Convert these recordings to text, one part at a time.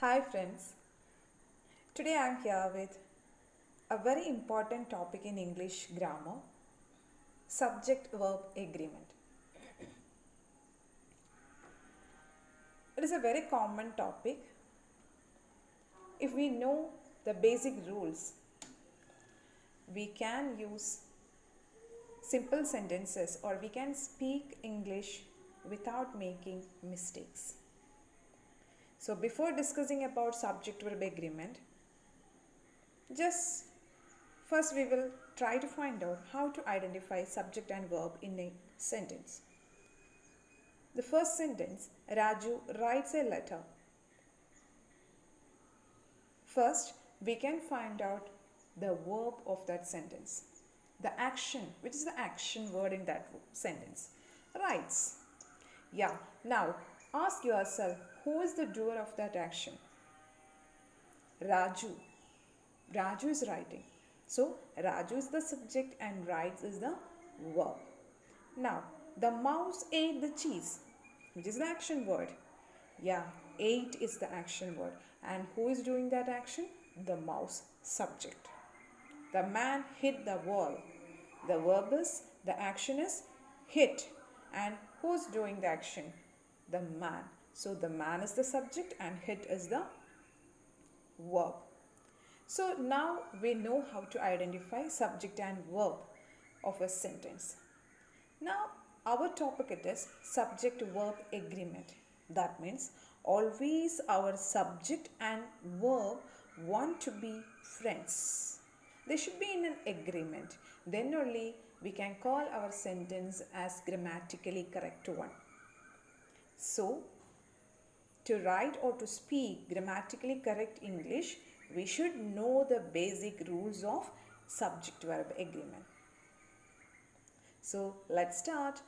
Hi friends, today I am here with a very important topic in English grammar, subject verb agreement. It is a very common topic. If we know the basic rules, we can use simple sentences or we can speak English without making mistakes. So before discussing about subject verb agreement, just first we will try to find out how to identify subject and verb in a sentence. The first sentence, Raju writes a letter. First, we can find out the verb of that sentence. The action, which is the action word in that sentence. Writes. Yeah, now ask yourself, who is the doer of that action? Raju. Raju is writing. So, Raju is the subject and writes is the verb. Now, the mouse ate the cheese, which is the action word. Yeah, ate is the action word. And who is doing that action? The mouse, subject. The man hit the wall. The verb is, the action is hit. And who's doing the action? The man. So the man is the subject and hit is the verb. So now we know how to identify subject and verb of a sentence. Now our topic it is subject verb agreement. That means always our subject and verb want to be friends. They should be in an agreement. Then only we can call our sentence as grammatically correct one. So to write or to speak grammatically correct English, we should know the basic rules of subject verb agreement. So let's start.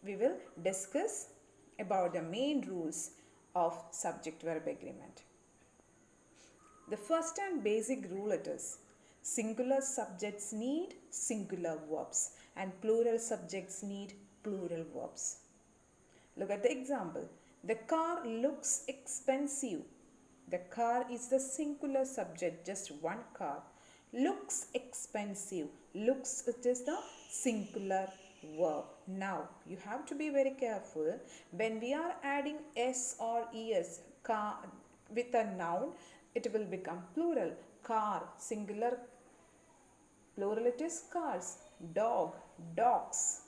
We will discuss about the main rules of subject verb agreement. The first and basic rule it is singular subjects need singular verbs and plural subjects need plural verbs. Look at the example. The car looks expensive. The car is the singular subject, just one car. Looks expensive. Looks, it is the singular verb. Now, you have to be very careful when we are adding s or es car with a noun, it will become plural. Car, singular, plural it is cars. Dog, dogs,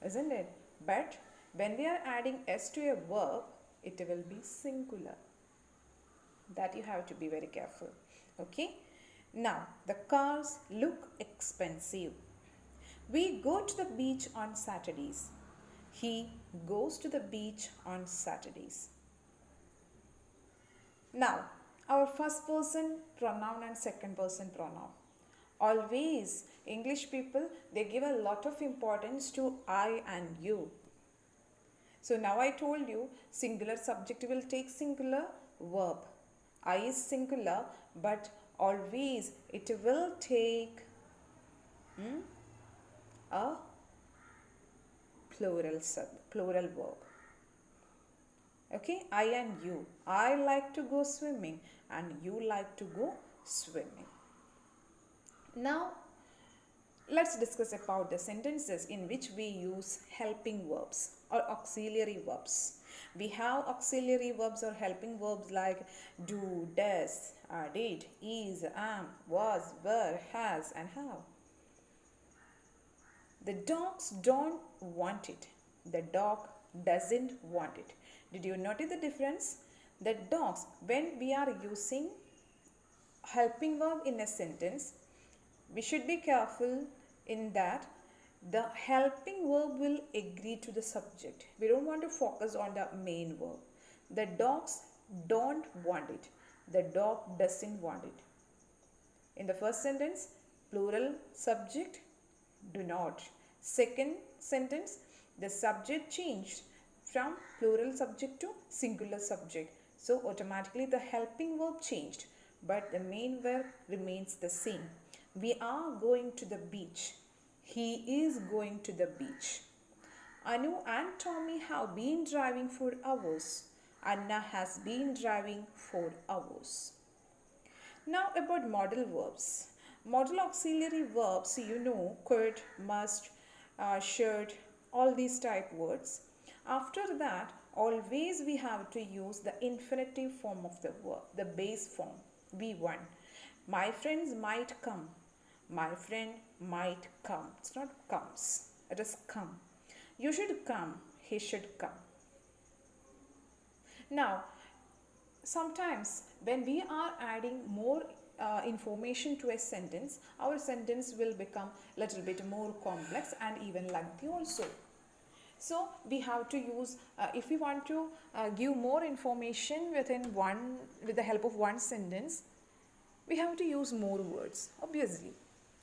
isn't it? But when we are adding s to a verb, it will be singular. That you have to be very careful. Okay. Now, the cars look expensive. We go to the beach on Saturdays. He goes to the beach on Saturdays. Now, our first person pronoun and second person pronoun. Always, English people, they give a lot of importance to I and you. So now I told you, singular subject will take singular verb. I is singular, but always it will take a plural verb. Okay, I and you. I like to go swimming and you like to go swimming. Now, let's discuss about the sentences in which we use helping verbs or auxiliary verbs. We have auxiliary verbs or helping verbs like do, does, did, is, am, was, were, has, and have. The dogs don't want it. The dog doesn't want it. Did you notice the difference? The dogs, when we are using helping verb in a sentence, we should be careful in that the helping verb will agree to the subject. We don't want to focus on the main verb. The dogs don't want it. The dog doesn't want it. In the first sentence, plural subject, do not. Second sentence, the subject changed from plural subject to singular subject. So automatically the helping verb changed, but the main verb remains the same. We are going to the beach. He is going to the beach. Anu and Tommy have been driving for hours. Anna has been driving for hours. Now about modal verbs. Modal auxiliary verbs, you know, could, must, should, all these type words. After that, always we have to use the infinitive form of the verb, the base form, V1. My friends might come. My friend might come. It's not comes. It is come. You should come. He should come. Now, sometimes when we are adding more information to a sentence, our sentence will become little bit more complex and even lengthy also. So we have to use, if we want to give more information with the help of one sentence, we have to use more words, obviously.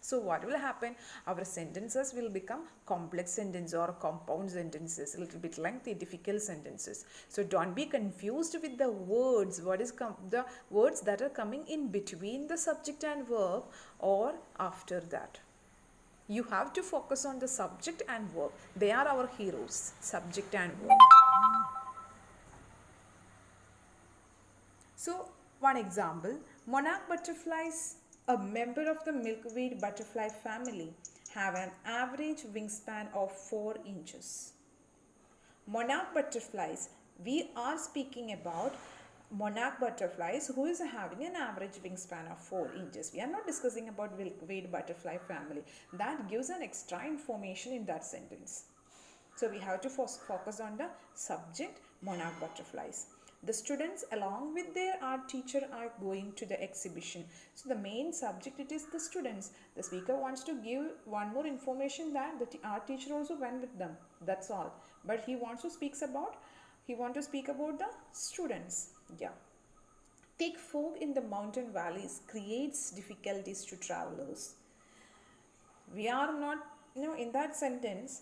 So what will happen? Our sentences will become complex sentences or compound sentences, a little bit lengthy, difficult sentences. So don't be confused with the words. The words that are coming in between the subject and verb or after that. You have to focus on the subject and verb. They are our heroes, subject and verb. So one example, monarch butterflies, a member of the milkweed butterfly family, have an average wingspan of 4 inches. Monarch butterflies, we are speaking about monarch butterflies who is having an average wingspan of 4 inches. We are not discussing about milkweed butterfly family. That gives an extra information in that sentence. So we have to focus on the subject, monarch butterflies. The students along with their art teacher are going to the exhibition. So the main subject, it is the students. The speaker wants to give one more information that the art teacher also went with them. That's all. But he wants to speak about the students. Yeah. Thick fog in the mountain valleys creates difficulties to travelers. We are not, in that sentence,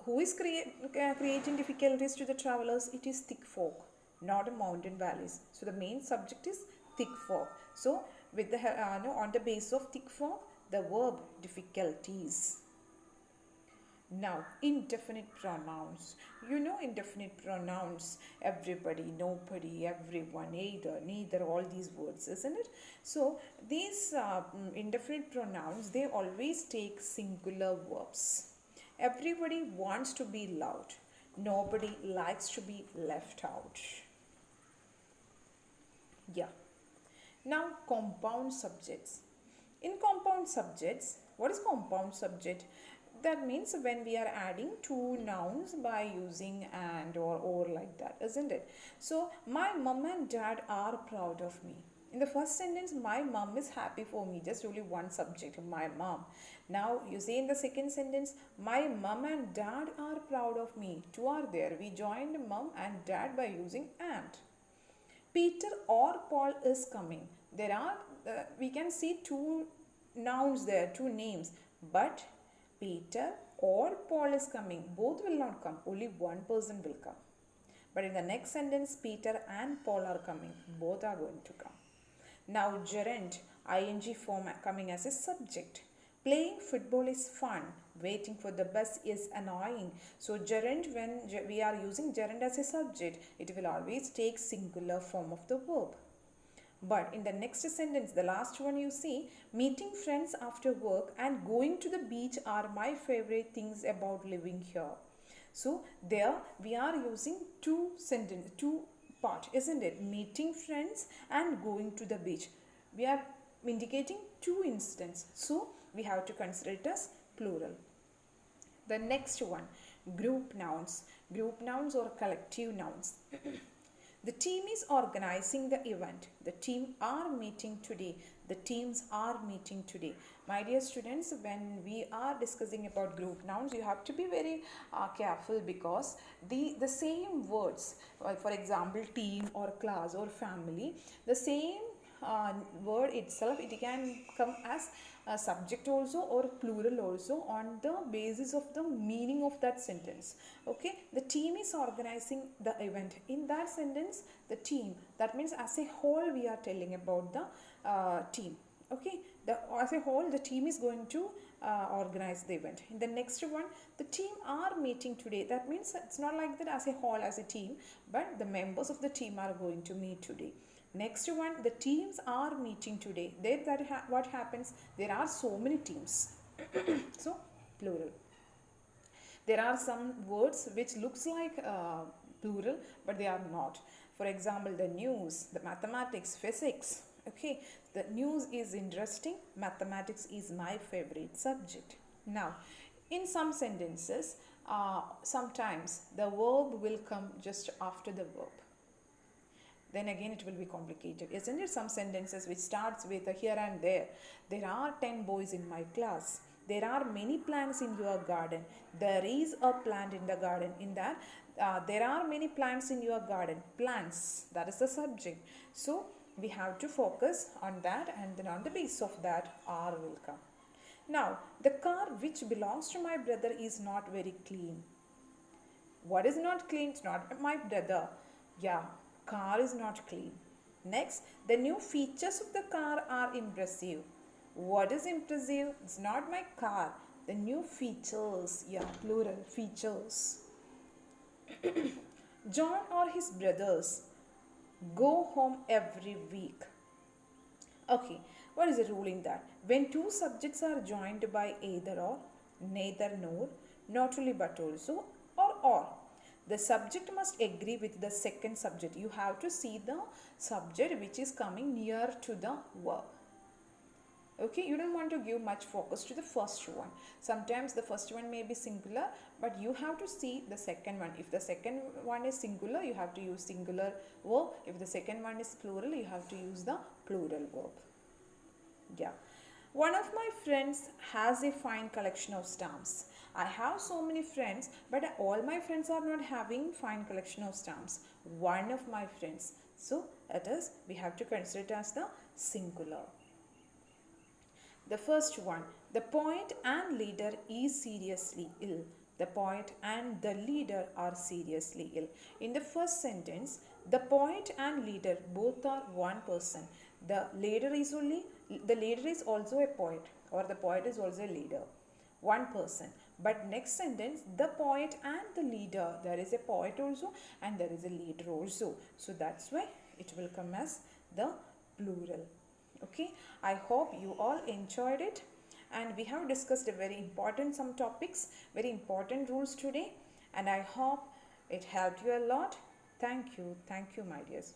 who is creating difficulties to the travelers? It is thick fog, not mountain valleys. So the main subject is thick fog. So with the on the base of thick fog, the verb difficulties. Now, indefinite pronouns. You know indefinite pronouns. Everybody, nobody, everyone, either, neither, all these words, isn't it? So, these indefinite pronouns, they always take singular verbs. Everybody wants to be loved. Nobody likes to be left out. Yeah. Now, compound subjects. In compound subjects, what is compound subject? That means when we are adding two nouns by using and or like that, isn't it? So, my mom and dad are proud of me. In the first sentence, my mom is happy for me. Just only one subject, my mom. Now, you say in the second sentence, my mom and dad are proud of me. Two are there. We joined mom and dad by using and. Peter or Paul is coming. There are, we can see two nouns there, two names. But Peter or Paul is coming. Both will not come. Only one person will come. But in the next sentence, Peter and Paul are coming. Both are going to come. Now, gerund, ing form coming as a subject. Playing football is fun. Waiting for the bus is annoying. So, gerund, when we are using gerund as a subject, it will always take singular form of the verb. But in the next sentence, the last one you see, meeting friends after work and going to the beach are my favorite things about living here. So, there we are using two part, isn't it? Meeting friends and going to the beach. We are indicating two instances. So, we have to consider it as plural. The next one, group nouns. Group nouns or collective nouns. The team is organizing the event. The team are meeting today. The teams are meeting today. My dear students, when we are discussing about group nouns, you have to be very careful because the same words, for example, team or class or family, the same word itself, it can come as a subject also or plural also on the basis of the meaning of that sentence. Okay, the team is organizing the event. In that sentence, the team, that means as a whole we are telling about the team. Okay, as a whole the team is going to organize the event. In the next one, the team are meeting today. That means it's not like that as a whole, as a team, but the members of the team are going to meet today. Next one, the teams are meeting today. What happens, there are so many teams. So plural. There are some words which looks like plural, but they are not. For example, the news, the mathematics, physics. Okay, the news is interesting, mathematics is my favorite subject. Now, in some sentences, sometimes the verb will come just after the verb. Then again it will be complicated, isn't it? Some sentences which starts with a here and there. There are 10 boys in my class. There are many plants in your garden. There is a plant in the garden. In that, there are many plants in your garden. Plants, that is the subject. So we have to focus on that, and then on the basis of that R will come. Now, the car which belongs to my brother is not very clean. What is not clean? It's not my brother. Yeah, car is not clean. Next, the new features of the car are impressive. What is impressive? It's not my car. The new features. Yeah, plural, features. John or his brothers go home every week. Okay, what is the rule in that? When two subjects are joined by either or, neither nor, not only but also, or. The subject must agree with the second subject. You have to see the subject which is coming near to the verb. Okay, you don't want to give much focus to the first one. Sometimes the first one may be singular, but you have to see the second one. If the second one is singular, you have to use singular verb. If the second one is plural, you have to use the plural verb. Yeah. One of my friends has a fine collection of stamps. I have so many friends, but all my friends are not having fine collection of stamps. One of my friends. So it is, we have to consider it as the singular. The first one, the poet and leader is seriously ill. The poet and the leader are seriously ill. In the first sentence, the poet and leader both are one person. The leader is also a poet, or the poet is also a leader. One person. But next sentence, the poet and the leader, there is a poet also and there is a leader also. So that's why it will come as the plural. Okay, I hope you all enjoyed it, and we have discussed a very important some topics, very important rules today, and I hope it helped you a lot. Thank you my dears.